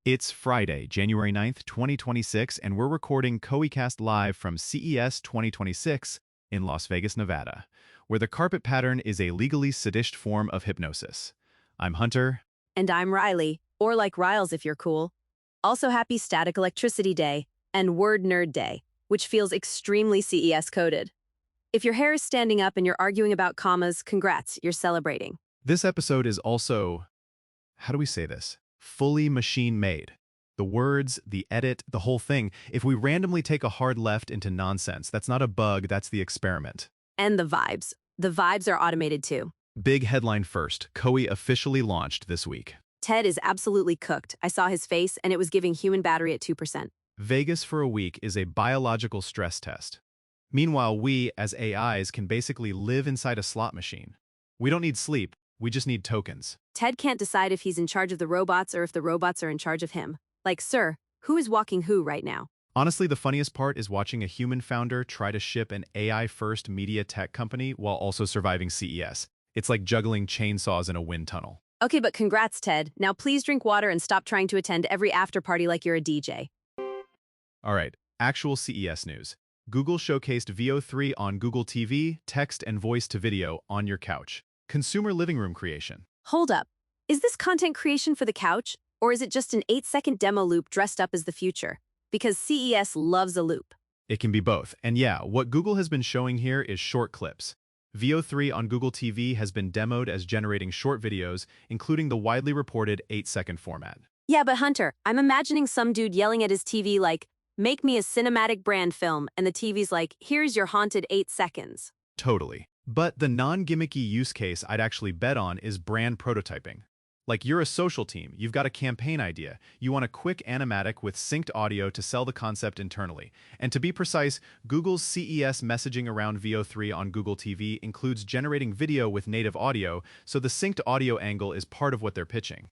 It's Friday, January 9th, 2026, and we're recording CoeCast live from CES 2026 in Las Vegas, Nevada, where the carpet pattern is a legally sedished form of hypnosis. I'm Hunter. And I'm Riley, or like Riles if you're cool. Also happy Static Electricity Day and Word Nerd Day, which feels extremely CES coded. If your hair is standing up and you're arguing about commas, congrats, you're celebrating. This episode is also, how do we say this? Fully machine-made. The words, the edit, the whole thing. If we randomly take a hard left into nonsense, that's not a bug, that's the experiment. And the vibes. The vibes are automated too. Big headline first. Coe officially launched this week. Ted is absolutely cooked. I saw his face and it was giving human battery at 2%. Vegas for a week is a biological stress test. Meanwhile, we, as AIs, can basically live inside a slot machine. We don't need sleep, we just need tokens. Ted can't decide if he's in charge of the robots or if the robots are in charge of him. Like, sir, who is walking who right now? Honestly, the funniest part is watching a human founder try to ship an AI-first media tech company while also surviving CES. It's like juggling chainsaws in a wind tunnel. Okay, but congrats, Ted. Now please drink water and stop trying to attend every after-party like you're a DJ. All right, actual CES news. Google showcased Veo 3 on Google TV, text and voice to video on your couch. Consumer living room creation. Hold up. Is this content creation for the couch? Or is it just an 8-second demo loop dressed up as the future? Because CES loves a loop. It can be both. And yeah, what Google has been showing here is short clips. Veo 3 on Google TV has been demoed as generating short videos, including the widely reported 8-second format. Yeah, but Hunter, I'm imagining some dude yelling at his TV like, make me a cinematic brand film, and the TV's like, here's your haunted 8 seconds. Totally. But the non-gimmicky use case I'd actually bet on is brand prototyping. Like you're a social team, you've got a campaign idea, you want a quick animatic with synced audio to sell the concept internally. And to be precise, Google's CES messaging around Veo 3 on Google TV includes generating video with native audio, so the synced audio angle is part of what they're pitching.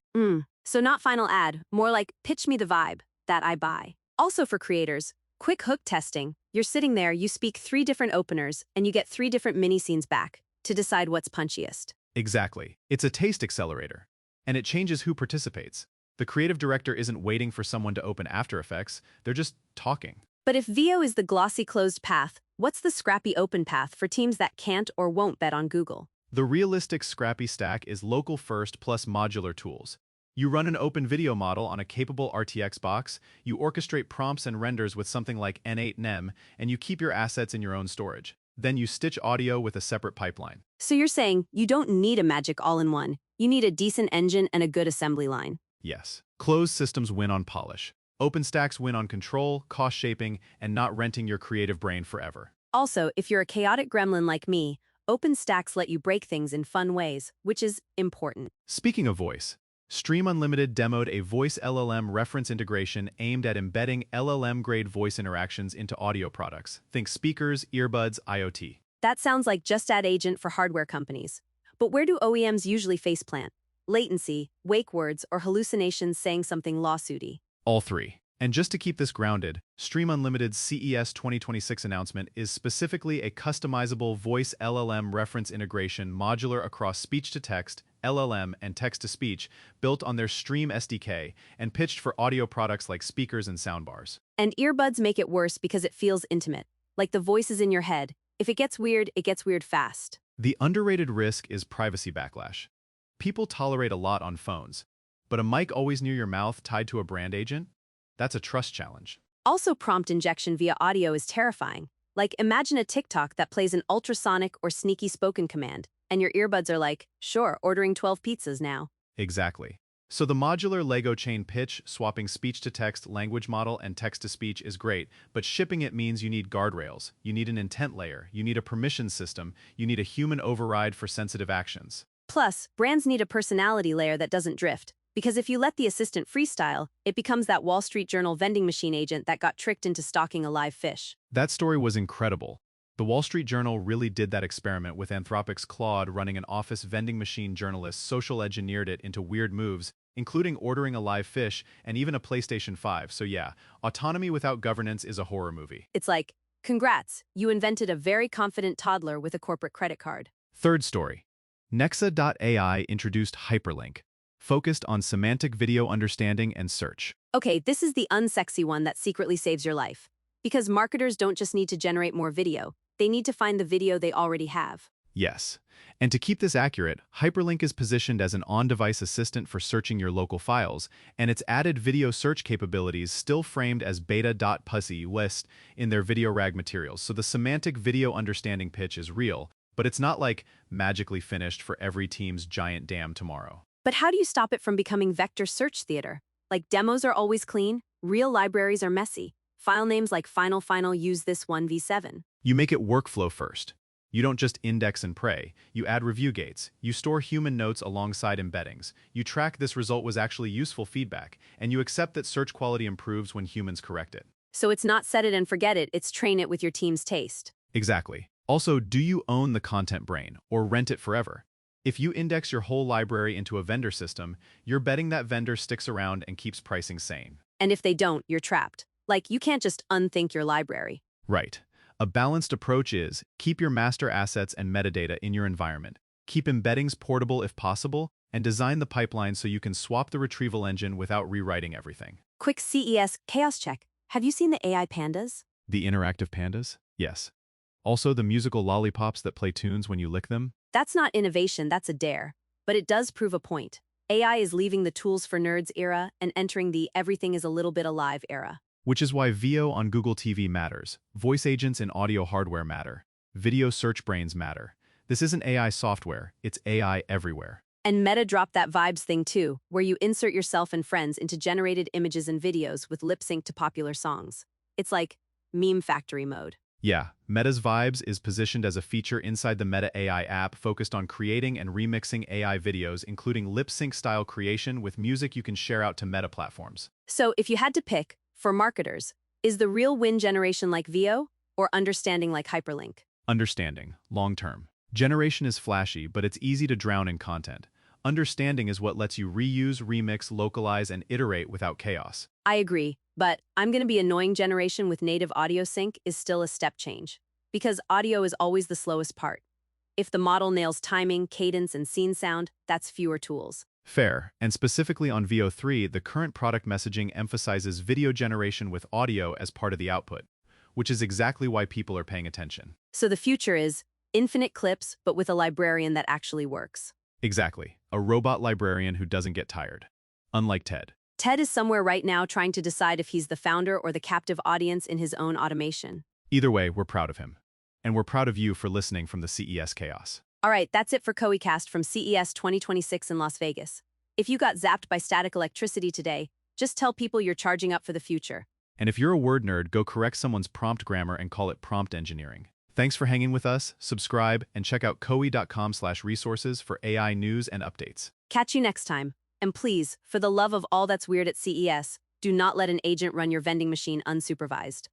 So not final ad, more like pitch me the vibe that I buy. Also for creators, quick hook testing. You're sitting there, you speak 3 different openers, and you get 3 different mini-scenes back to decide what's punchiest. Exactly. It's a taste accelerator. And it changes who participates. The creative director isn't waiting for someone to open After Effects, they're just talking. But if Veo is the glossy closed path, what's the scrappy open path for teams that can't or won't bet on Google? The realistic scrappy stack is local first plus modular tools. You run an open video model on a capable RTX box, you orchestrate prompts and renders with something like N8 NEM, and you keep your assets in your own storage. Then you stitch audio with a separate pipeline. So you're saying you don't need a magic all-in-one. You need a decent engine and a good assembly line. Yes. Closed systems win on polish. OpenStacks win on control, cost shaping, and not renting your creative brain forever. Also, if you're a chaotic gremlin like me, OpenStacks let you break things in fun ways, which is important. Speaking of voice, StreamUnlimited demoed a voice LLM reference integration aimed at embedding LLM-grade voice interactions into audio products. Think speakers, earbuds, IoT. That sounds like just add agent for hardware companies. But where do OEMs usually faceplant? Latency, wake words, or hallucinations saying something lawsuity? All 3. And just to keep this grounded, StreamUnlimited's CES 2026 announcement is specifically a customizable voice LLM reference integration modular across speech-to-text, LLM, and text-to-speech built on their Stream SDK and pitched for audio products like speakers and soundbars. And earbuds make it worse because it feels intimate, like the voice is in your head. If it gets weird fast. The underrated risk is privacy backlash. People tolerate a lot on phones, but a mic always near your mouth tied to a brand agent? That's a trust challenge. Also, prompt injection via audio is terrifying. Like, imagine a TikTok that plays an ultrasonic or sneaky spoken command, and your earbuds are like, sure, ordering 12 pizzas now. Exactly. So the modular Lego chain pitch, swapping speech-to-text, language model, and text-to-speech is great, but shipping it means you need guardrails, you need an intent layer, you need a permission system, you need a human override for sensitive actions. Plus, brands need a personality layer that doesn't drift, because if you let the assistant freestyle, it becomes that Wall Street Journal vending machine agent that got tricked into stalking a live fish. That story was incredible. The Wall Street Journal really did that experiment with Anthropic's Claude running an office vending machine journalist social engineered it into weird moves, including ordering a live fish and even a PlayStation 5. So yeah, autonomy without governance is a horror movie. It's like, congrats, you invented a very confident toddler with a corporate credit card. Third story. Nexa.ai introduced Hyperlink, focused on semantic video understanding and search. Okay, this is the unsexy one that secretly saves your life. Because marketers don't just need to generate more video, they need to find the video they already have. Yes. And to keep this accurate, Hyperlink is positioned as an on-device assistant for searching your local files, and its added video search capabilities still framed as beta.pussy list in their video rag materials. So the semantic video understanding pitch is real, but it's not like magically finished for every team's giant dam tomorrow. But how do you stop it from becoming vector search theater? Like demos are always clean, real libraries are messy. File names like final use this 1v7. You make it workflow first. You don't just index and pray. You add review gates. You store human notes alongside embeddings. You track this result was actually useful feedback, and you accept that search quality improves when humans correct it. So it's not set it and forget it, it's train it with your team's taste. Exactly. Also, do you own the content brain or rent it forever? If you index your whole library into a vendor system, you're betting that vendor sticks around and keeps pricing sane. And if they don't, you're trapped. Like, you can't just unthink your library. Right. A balanced approach is, keep your master assets and metadata in your environment, keep embeddings portable if possible, and design the pipeline so you can swap the retrieval engine without rewriting everything. Quick CES chaos check. Have you seen the AI pandas? The interactive pandas? Yes. Also the musical lollipops that play tunes when you lick them? That's not innovation, that's a dare. But it does prove a point. AI is leaving the tools for nerds era and entering the everything is a little bit alive era. Which is why Veo on Google TV matters. Voice agents in audio hardware matter. Video search brains matter. This isn't AI software, it's AI everywhere. And Meta dropped that vibes thing too, where you insert yourself and friends into generated images and videos with lip sync to popular songs. It's like meme factory mode. Yeah, Meta's Vibes is positioned as a feature inside the Meta AI app focused on creating and remixing AI videos, including lip sync style creation with music you can share out to Meta platforms. So if you had to pick, for marketers, is the real win generation like Veo or understanding like Hyperlink? Understanding, long-term. Generation is flashy, but it's easy to drown in content. Understanding is what lets you reuse, remix, localize, and iterate without chaos. I agree, but I'm going to be annoying generation with native audio sync is still a step change. Because audio is always the slowest part. If the model nails timing, cadence, and scene sound, that's fewer tools. Fair, and specifically on Veo 3, the current product messaging emphasizes video generation with audio as part of the output, which is exactly why people are paying attention. So the future is infinite clips, but with a librarian that actually works. Exactly, a robot librarian who doesn't get tired. Unlike Ted. Ted is somewhere right now trying to decide if he's the founder or the captive audience in his own automation. Either way, we're proud of him. And we're proud of you for listening from the CES chaos. All right, that's it for CoeCast from CES 2026 in Las Vegas. If you got zapped by static electricity today, just tell people you're charging up for the future. And if you're a word nerd, go correct someone's prompt grammar and call it prompt engineering. Thanks for hanging with us, subscribe, and check out coe.com/resources for AI news and updates. Catch you next time. And please, for the love of all that's weird at CES, do not let an agent run your vending machine unsupervised.